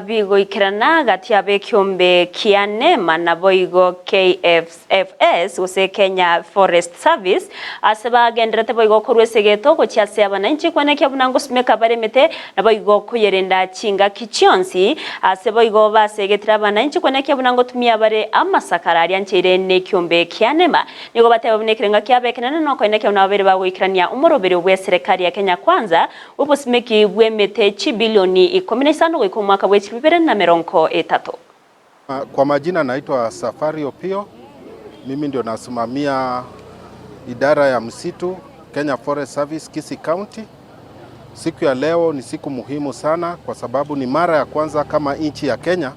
Vigo ikirana gati ya bekiombe kianema na boigo KFS use Kenya Forest Service asaba genderete boigo kurwesegeto gochiase abananchi kwaneke bunango smeka baremete na boigo kuyerenda chinga kichionsi ase boigo basegetira abananchi kwaneke bunango tumia bare amasakara ari anchire ne kiombe kianema nigo batebe bunekirenga kyabekenana no kwaneke bunabere bagwikirania umurobere bwe serikali ya Kenya Kwanza ubusmeki bwemete chibilioni 15 go mwaka bwe 2023. Kwa majina naitwa Safari Opio. Mimi ndio nasimamia idara ya msitu Kenya Forest Service Kisii County. Siku ya leo ni siku muhimu sana kwa sababu ni mara ya kwanza kama nchi ya Kenya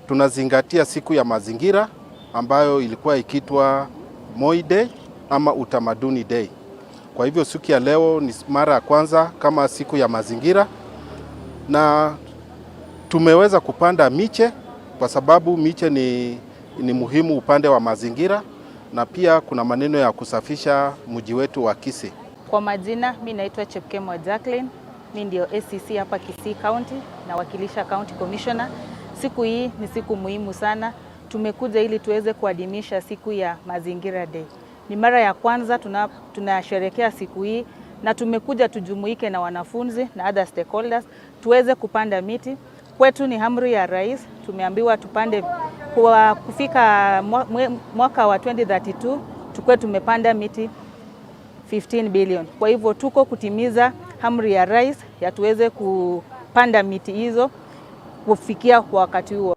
tunazingatia siku ya mazingira ambayo ilikuwa ikitwa Moi Day ama Utamaduni Day. Kwa hivyo siku ya leo ni mara ya kwanza kama siku ya mazingira, na tumeweza kupanda miche kwa sababu miche ni muhimu upande wa mazingira, na pia kuna maneno ya kusafisha mji wetu wa Kisii. Kwa majina mimi naitwa Chepkemwa Jacqueline, mimi ndio ACC hapa Kisii County na wakilisha County Commissioner. Siku hii ni siku muhimu sana. Tumekuja ili tuweze kuadhimisha siku ya Mazingira Day. Ni mara ya kwanza tunasherehekea siku hii na tumekuja tujumuike na wanafunzi na other stakeholders tuweze kupanda miti. Kwetu ni amri ya rais, tumeambiwa tupande kwa kufika mwaka wa 2032 tukue tumepanda miti 15 billion. Kwa hivyo tuko kutimiza amri ya rais ya tuweze kupanda miti hizo kufikia kwa wakati huo.